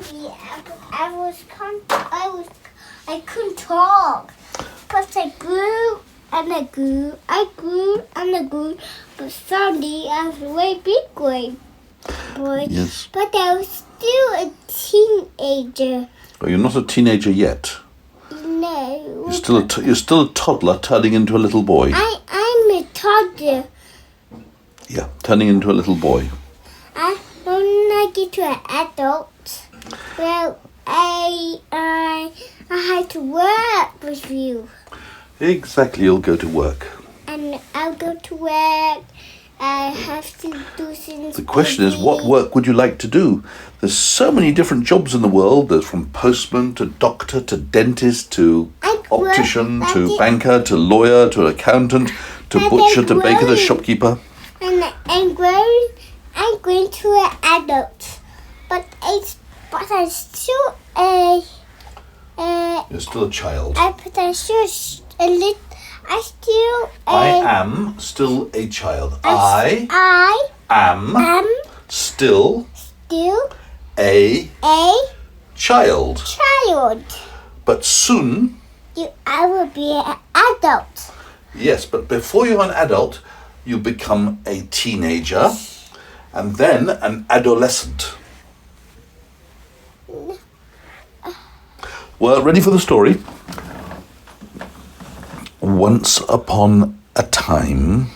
baby, I couldn't talk. But I grew and I grew. I grew and I grew. But suddenly I was a very big boy. Yes. But I was still a teenager. Oh, you're not a teenager yet. No. You're still a toddler turning into a little boy. I'm a toddler. Yeah, turning into a little boy. When I get to an adult, well, I had to work with you. Exactly, you'll go to work. And I'll go to work. I have to do things. The question is, what work would you like to do? There's so many different jobs in the world. There's from postman to doctor to dentist to optician to banker to lawyer to accountant to butcher to baker to shopkeeper. And I'm going to an adult, but I'm still You're still a child. But I'm still a little. I am still a child. I am still a child. But soon I will be an adult. Yes, but before you're an adult, you become a teenager and then an adolescent. Well, ready for the story? Once upon a time,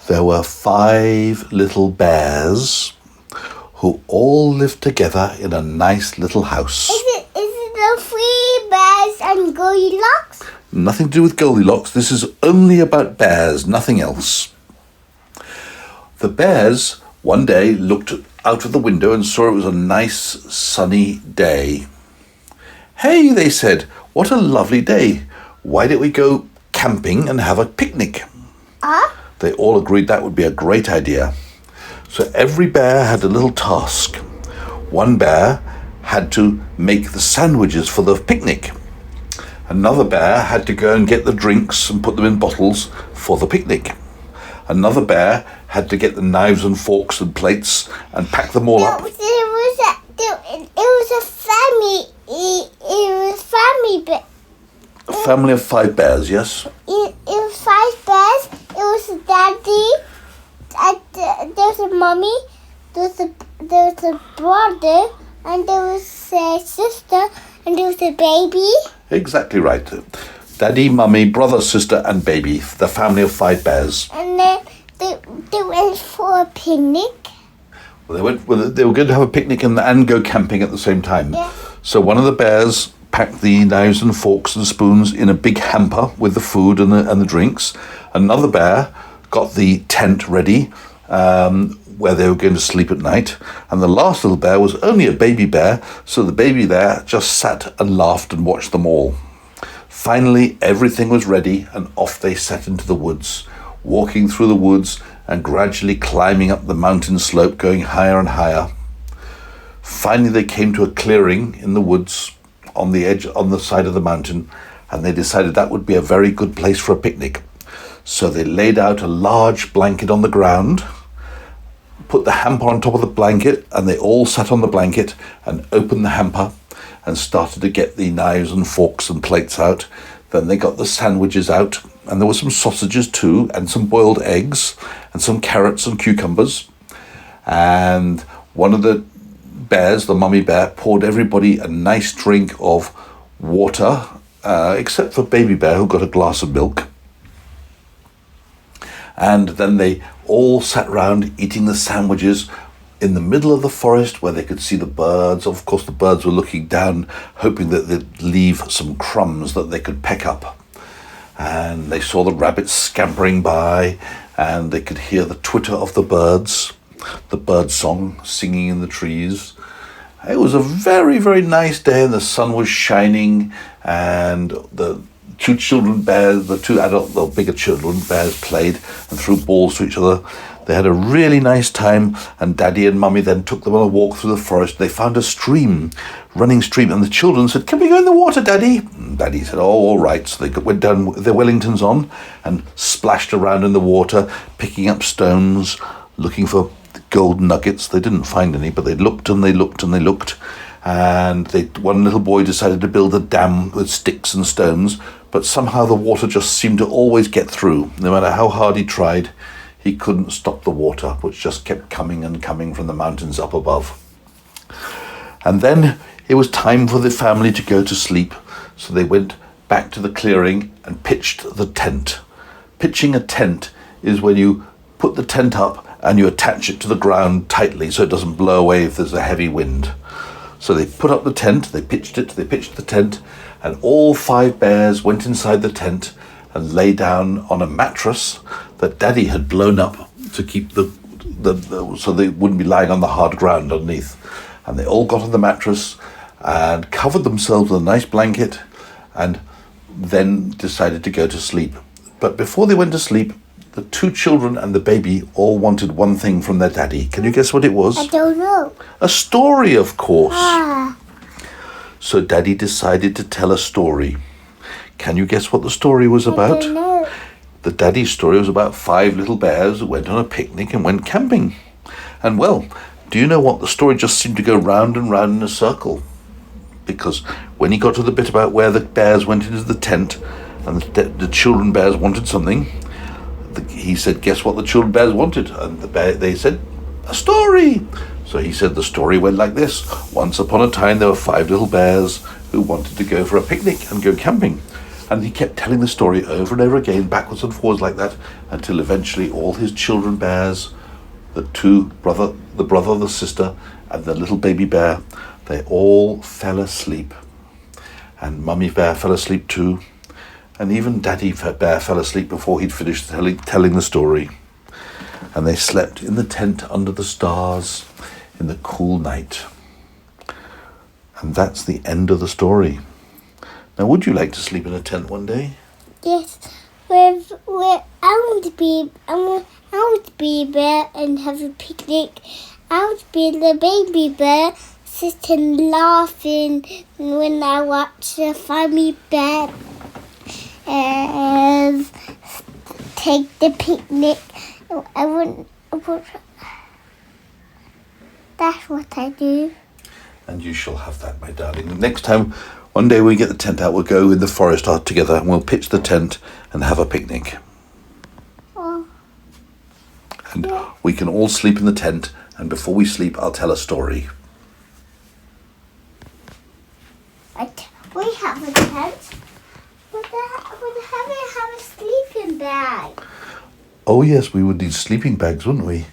there were 5 little bears who all lived together in a nice little house. Is it the 3 bears and Goldilocks? Nothing to do with Goldilocks. This is only about bears, nothing else. The bears one day looked out of the window and saw it was a nice sunny day. "Hey," they said, "what a lovely day. Why don't we go camping and have a picnic?" They all agreed that would be a great idea. So every bear had a little task. One bear had to make the sandwiches for the picnic. Another bear had to go and get the drinks and put them in bottles for the picnic. Another bear had to get the knives and forks and plates and pack them all up. It was a family. It was family. A family of 5 bears, yes? It was 5 bears. It was a daddy. There was a mommy. There was a brother. And there was a sister. And there was a baby. Exactly right. Daddy, mummy, brother, sister and baby. The family of 5 bears. And then they went for a picnic. Well, they were going to have a picnic and go camping at the same time. Yeah. So one of the bears packed the knives and forks and spoons in a big hamper with the food and the drinks. Another bear got the tent ready where they were going to sleep at night. And the last little bear was only a baby bear, so the baby bear just sat and laughed and watched them all. Finally, everything was ready and off they set into the woods, walking through the woods and gradually climbing up the mountain slope, going higher and higher. Finally, they came to a clearing in the woods on the side of the mountain, and they decided that would be a very good place for a picnic. So they laid out a large blanket on the ground, put the hamper on top of the blanket, and they all sat on the blanket and opened the hamper and started to get the knives and forks and plates out. Then they got the sandwiches out, and there were some sausages too, and some boiled eggs, and some carrots and cucumbers. And one of the bears, the mummy bear, poured everybody a nice drink of water, except for baby bear, who got a glass of milk. And then they all sat round eating the sandwiches in the middle of the forest where they could see the birds. Of course, the birds were looking down, hoping that they'd leave some crumbs that they could peck up. And they saw the rabbits scampering by, and they could hear the twitter of the birds, the bird song singing in the trees. It was a very, very nice day, and the sun was shining, and the 2 children bears, the 2 adult, the bigger children bears played and threw balls to each other. They had a really nice time, and Daddy and Mummy then took them on a walk through the forest. They found a running stream, and the children said, "Can we go in the water, Daddy?" And Daddy said, "Oh, all right." So they went down with their Wellingtons on and splashed around in the water, picking up stones, looking for gold nuggets. They didn't find any, but they looked and they looked and they looked. And one little boy decided to build a dam with sticks and stones, but somehow the water just seemed to always get through. No matter how hard he tried, he couldn't stop the water, which just kept coming and coming from the mountains up above. And then it was time for the family to go to sleep, so they went back to the clearing and pitched the tent. Pitching a tent is when you put the tent up and you attach it to the ground tightly so it doesn't blow away if there's a heavy wind. So they put up the tent, they pitched the tent, and all 5 bears went inside the tent and lay down on a mattress that Daddy had blown up to keep so they wouldn't be lying on the hard ground underneath. And they all got on the mattress and covered themselves with a nice blanket and then decided to go to sleep. But before they went to sleep, the 2 children and the baby all wanted one thing from their daddy. Can you guess what it was? I don't know. A story, of course. Ah. So Daddy decided to tell a story. Can you guess what the story was about? I don't know. The Daddy story was about 5 little bears who went on a picnic and went camping. And well, do you know what? The story just seemed to go round and round in a circle. Because when he got to the bit about where the bears went into the tent and the children bears wanted something, he said, guess what the children bears wanted? And they said, a story. So he said the story went like this. Once upon a time there were 5 little bears who wanted to go for a picnic and go camping. And he kept telling the story over and over again, backwards and forwards like that, until eventually all his children bears, the brother, the sister, and the little baby bear, they all fell asleep. And Mummy Bear fell asleep too. And even Daddy Bear fell asleep before he'd finished telling the story. And they slept in the tent under the stars in the cool night. And that's the end of the story. Now, would you like to sleep in a tent one day? Yes. I want to be a bear and have a picnic. I want to be the baby bear, sitting laughing when I watch the funny bear and take the picnic. That's what I do. And you shall have that, my darling. The next time, one day we get the tent out, we'll go in the forest together and we'll pitch the tent and have a picnic. Oh. And we can all sleep in the tent, and before we sleep, I'll tell a story. We have a tent. But we have a sleeping bag. Oh yes, we would need sleeping bags, wouldn't we?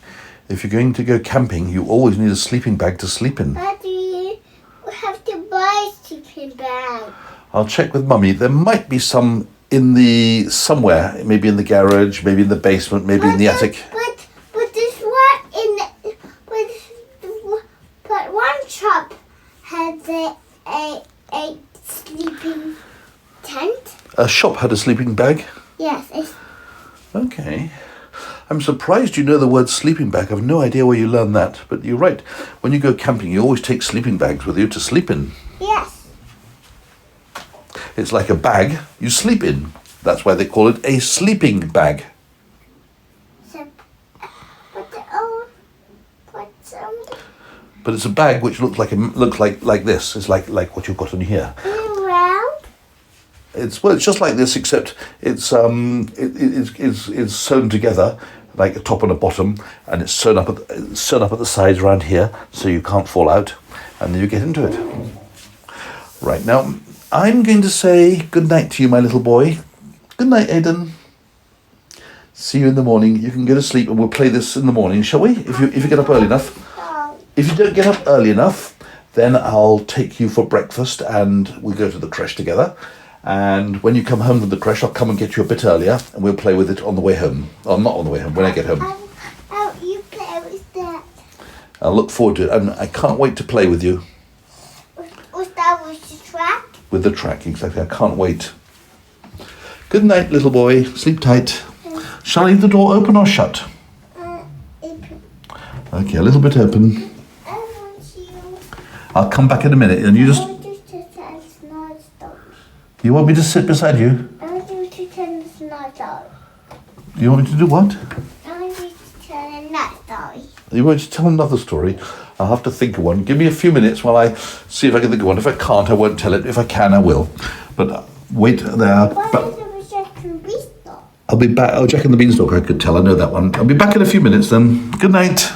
If you're going to go camping, you always need a sleeping bag to sleep in. Daddy, we have to buy a sleeping bag. I'll check with Mummy. There might be some somewhere, maybe in the garage, maybe in the basement, maybe in the attic. But this one but one shop has a sleeping tent. A shop had a sleeping bag? Yes. Okay. I'm surprised you know the word sleeping bag. I've no idea where you learned that. But you're right. When you go camping, you always take sleeping bags with you to sleep in. Yes. It's like a bag you sleep in. That's why they call it a sleeping bag. But it's a bag which looks like this. It's like what you've got on here. Round. It's just like this, except it's sewn together like a top and a bottom, and it's sewn up at the sides around here, so you can't fall out, and then you get into it. Right now, I'm going to say good night to you, my little boy. Good night, Aidan. See you in the morning. You can go to sleep, and we'll play this in the morning, shall we? If you get up early enough. If you don't get up early enough, then I'll take you for breakfast, and we'll go to the creche together. And when you come home from the creche, I'll come and get you a bit earlier, and we'll play with it on the way home. Or not on the way home, when I get home. You play with that. I'll look forward to it, and I can't wait to play with you. Was that with the track? With the track, exactly. I can't wait. Good night, little boy. Sleep tight. Shall I leave the door open or shut? Open. Okay, a little bit open. I want you. I'll come back in a minute, and you just... I want you to tell us nice story. You want me to sit beside you? I want you to tell us nice story. You want me to do what? I want you to tell a nice story. You want to tell another story? I'll have to think of one. Give me a few minutes while I see if I can think of one. If I can't, I won't tell it. If I can, I will. But wait there. I'll be back. Oh, Jack and the Beanstalk, I could tell. I know that one. I'll be back in a few minutes then. Good night.